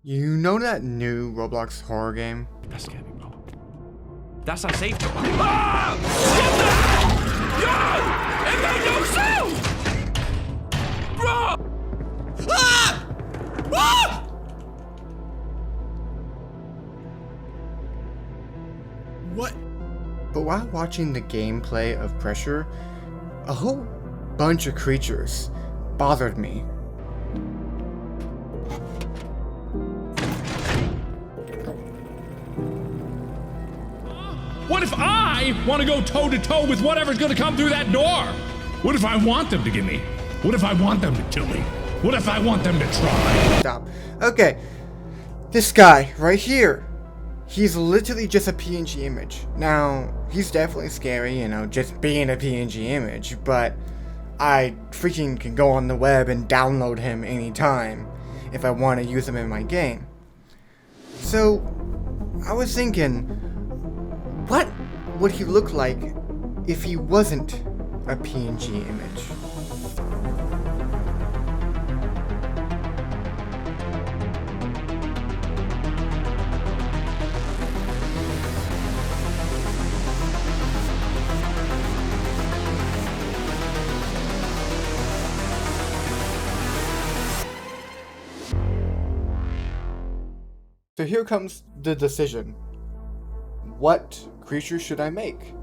You know that new Roblox horror game? That scared me, bro. That's our safety. Ah! Get that! Yo! It made no sound! Bro! Ah! Ah! What? But while watching the gameplay of Pressure, a whole bunch of creatures bothered me. What if I want to go toe-to-toe with whatever's going to come through that door? What if I want them to get me? What if I want them to kill me? What if I want them to try? Stop. Okay, this guy right here, he's literally just a PNG image. Now, he's definitely scary, just being a PNG image, but I freaking can go on the web and download him anytime if I want to use him in my game. So, I was thinking, what would he look like if he wasn't a PNG image? So here comes the decision. What creature should I make?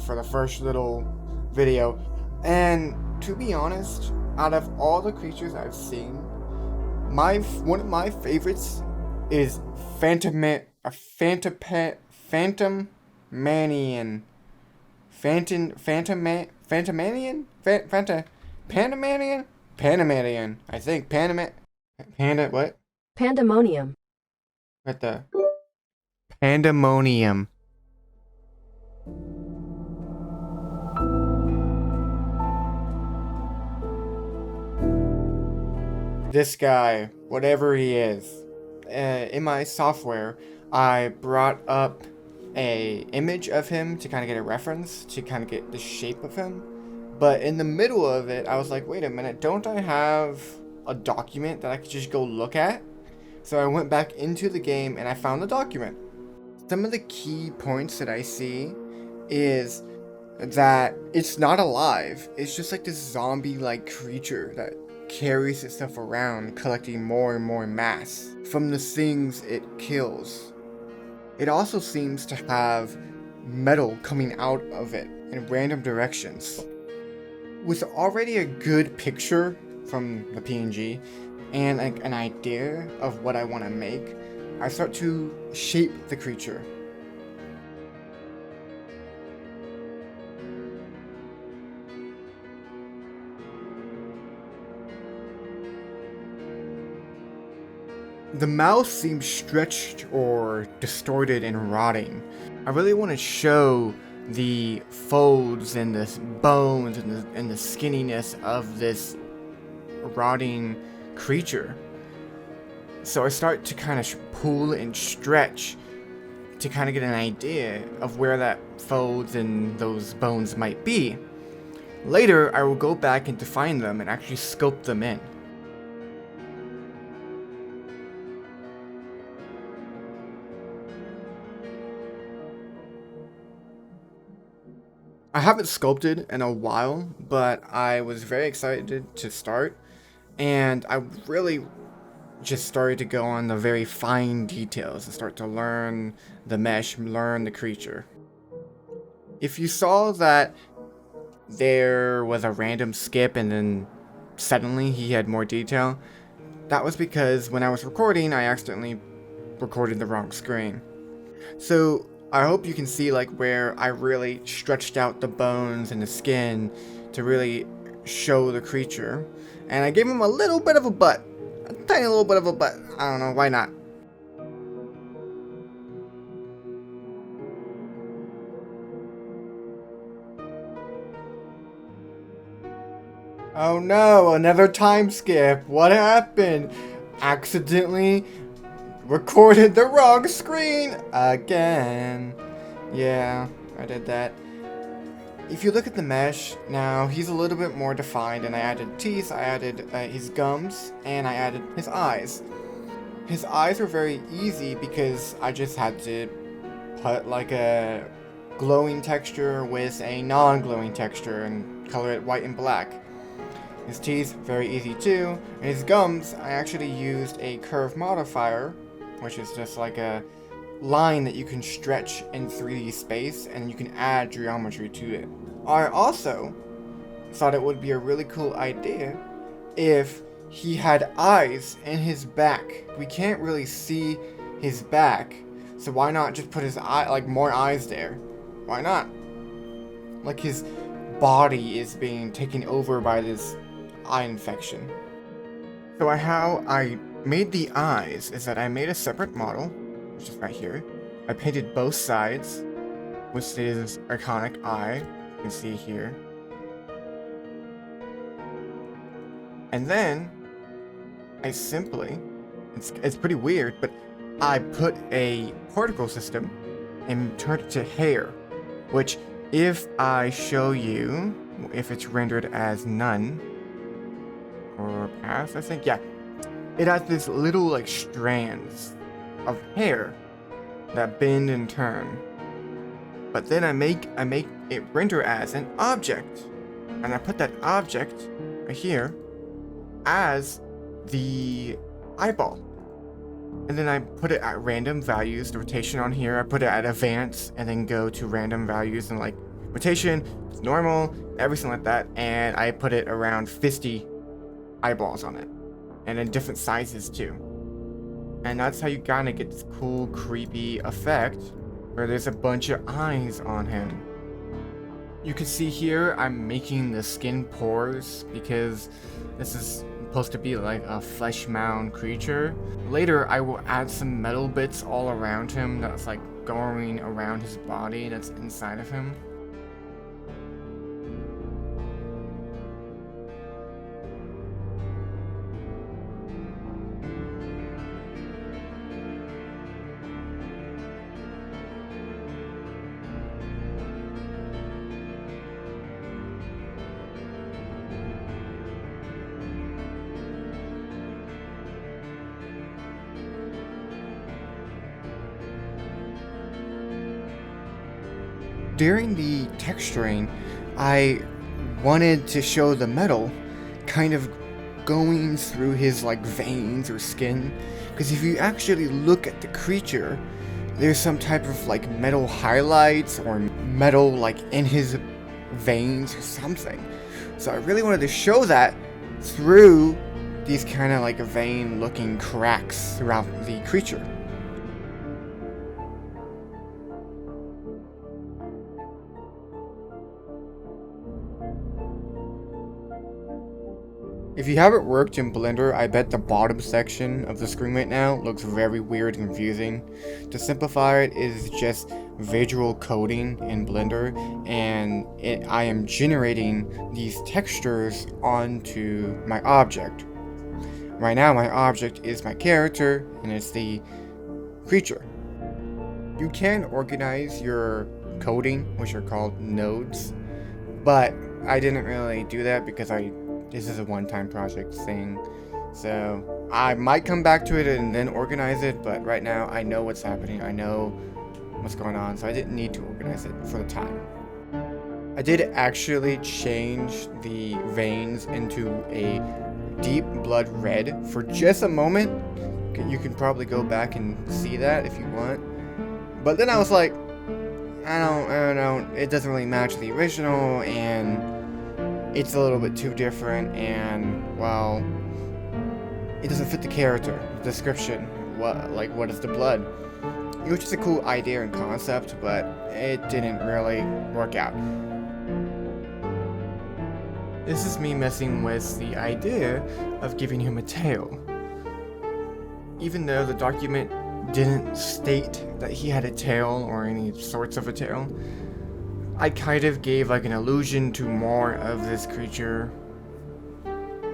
For the first little video. And to be honest, out of all the creatures I've seen, one of my favorites is Phantomanian. Pandemonium, I think. What? Pandemonium. What the? Pandemonium. This guy, whatever he is, in my software, I brought up a image of him to kind of get a reference, to kind of get the shape of him. But in the middle of it, I was like, wait a minute, don't I have a document that I could just go look at? So I went back into the game and I found the document. Some of the key points that I see is that it's not alive. It's just like this zombie-like creature that carries itself around, collecting more and more mass from the things it kills. It also seems to have metal coming out of it in random directions. With already a good picture from the PNG and an idea of what I want to make, I start to shape the creature. The mouth seems stretched or distorted and rotting. I really want to show the folds and the bones and the skinniness of this rotting creature. So I start to kind of pull and stretch to kind of get an idea of where that folds and those bones might be. Later, I will go back and define them and actually sculpt them in. I haven't sculpted in a while, but I was very excited to start, and I really just started to go on the very fine details and start to learn the mesh, learn the creature. If you saw that there was a random skip and then suddenly he had more detail, that was because when I was recording, I accidentally recorded the wrong screen. So I hope you can see where I really stretched out the bones and the skin to really show the creature. And I gave him a little bit of a butt. A tiny little bit of a butt. I don't know, why not? Oh no, another time skip. What happened? Accidentally recorded the wrong screen again. Yeah, I did that. If you look at the mesh, now he's a little bit more defined, and I added teeth, I added his gums, and I added his eyes. His eyes were very easy because I just had to put like a glowing texture with a non-glowing texture and color it white and black. His teeth, very easy too. And his gums, I actually used a curve modifier, which is just like a line that you can stretch in 3D space and you can add geometry to it. I also thought it would be a really cool idea if he had eyes in his back. We can't really see his back, so why not just put his eye, like more eyes there? Why not? Like his body is being taken over by this eye infection. So how I made the eyes is that I made a separate model, which is right here. I painted both sides with his iconic eye, you can see here. And then I simply, it's pretty weird, but I put a particle system and turned it to hair, which if I show you, if it's rendered as none, or pass, I think, yeah, it has this little like strands of hair that bend and turn. But then I make it render as an object, and I put that object right here as the eyeball. And then I put it at random values, the rotation on here, I put it at advance, and then go to random values and like rotation, normal, everything like that, and I put it around 50 eyeballs on it, and in different sizes too. And that's how you kind of get this cool, creepy effect where there's a bunch of eyes on him. You can see here I'm making the skin pores because this is supposed to be like a flesh mound creature. Later I will add some metal bits all around him that's like going around his body that's inside of him. During the texturing, I wanted to show the metal kind of going through his like veins or skin, because if you actually look at the creature, there's some type of like metal highlights or metal like in his veins or something. So I really wanted to show that through these kind of like vein looking cracks throughout the creature. If you haven't worked in Blender, I bet the bottom section of the screen right now looks very weird and confusing. To simplify it is just visual coding in Blender, and I am generating these textures onto my object. Right now my object is my character, and it's the creature. You can organize your coding, which are called nodes, but I didn't really do that because this is a one-time project thing, so I might come back to it and then organize it, but right now I know what's happening, I know what's going on, so I didn't need to organize it for the time. I did actually change the veins into a deep blood red for just a moment. You can probably go back and see that if you want, but then I was like, I don't know, it doesn't really match the original, and it's a little bit too different, and well, it doesn't fit the character, the description, what is the blood? It was just a cool idea and concept, but it didn't really work out. This is me messing with the idea of giving him a tail. Even though the document didn't state that he had a tail or any sorts of a tail, I kind of gave like an allusion to more of this creature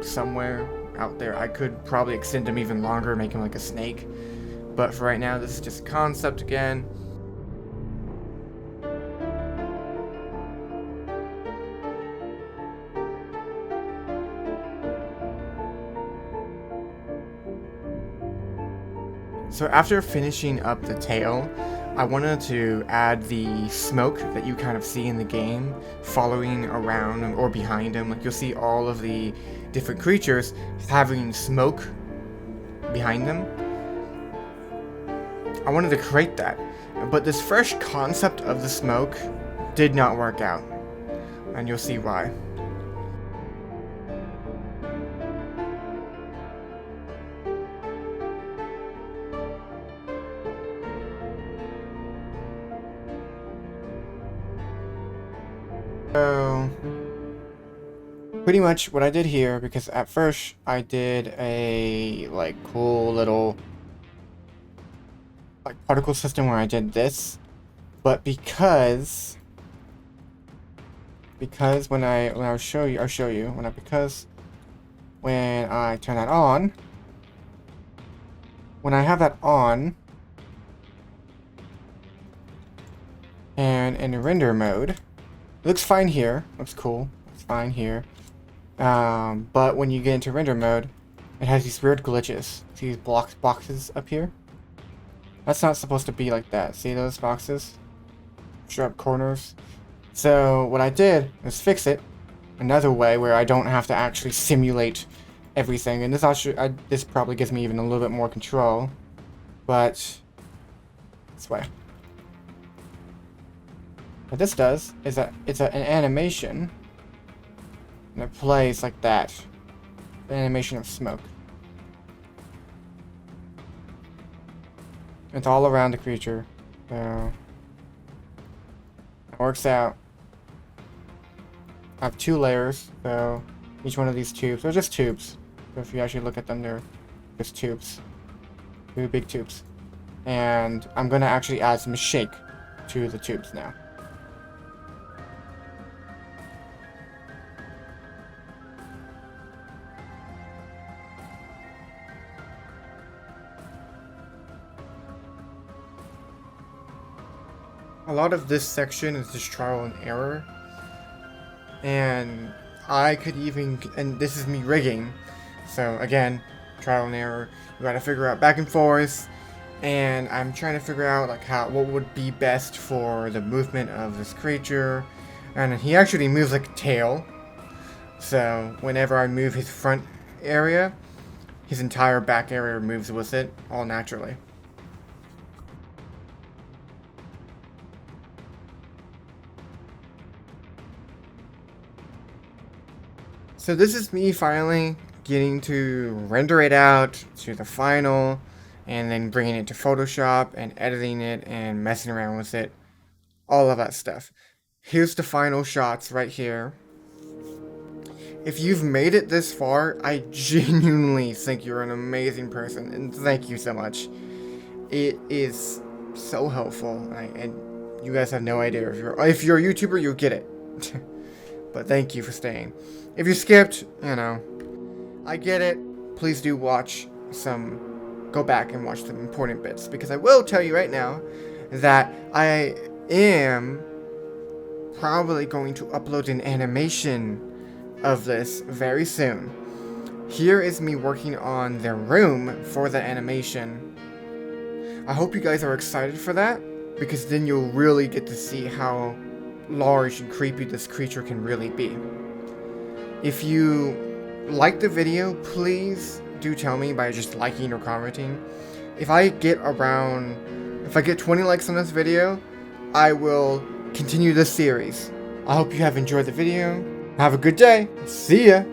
somewhere out there. I could probably extend him even longer, make him like a snake, but for right now this is just a concept again. So after finishing up the tail, I wanted to add the smoke that you kind of see in the game following around or behind him. Like you'll see all of the different creatures having smoke behind them. I wanted to create that, but this fresh concept of the smoke did not work out, and you'll see why. So, pretty much what I did here, because at first I did a like cool little like particle system where I did this, but because when I show you when I turn that on, when I have that on and in render mode. Looks fine here. Looks cool. Looks fine here. But when you get into render mode, it has these weird glitches. See these boxes up here? That's not supposed to be like that. See those boxes? Sharp corners. So what I did is fix it another way where I don't have to actually simulate everything. And this probably gives me even a little bit more control. But this way. What this does is that it's an animation, and it plays like that. The animation of smoke. It's all around the creature, so it works out. I have 2 layers, so each one of these tubes, they're just tubes. So if you actually look at them, they're just tubes. 2 big tubes. And I'm gonna actually add some shake to the tubes now. A lot of this section is just trial and error, and I could even, and this is me rigging, so again, trial and error. You gotta figure out back and forth, and I'm trying to figure out like what would be best for the movement of this creature. And he actually moves like a tail, so whenever I move his front area, his entire back area moves with it, all naturally. So this is me finally getting to render it out to the final, and then bringing it to Photoshop and editing it and messing around with it. All of that stuff. Here's the final shots right here. If you've made it this far, I genuinely think you're an amazing person, and thank you so much. It is so helpful, and you guys have no idea. If you're a YouTuber, you'll get it. But thank you for staying. If you skipped, you know, I get it. Please do go back and watch some important bits, because I will tell you right now that I am probably going to upload an animation of this very soon. Here is me working on the room for the animation. I hope you guys are excited for that, because then you'll really get to see how large and creepy this creature can really be. If you like the video, please do tell me by just liking or commenting. If I get 20 likes on this video, I will continue this series. I hope you have enjoyed the video. Have a good day. See ya.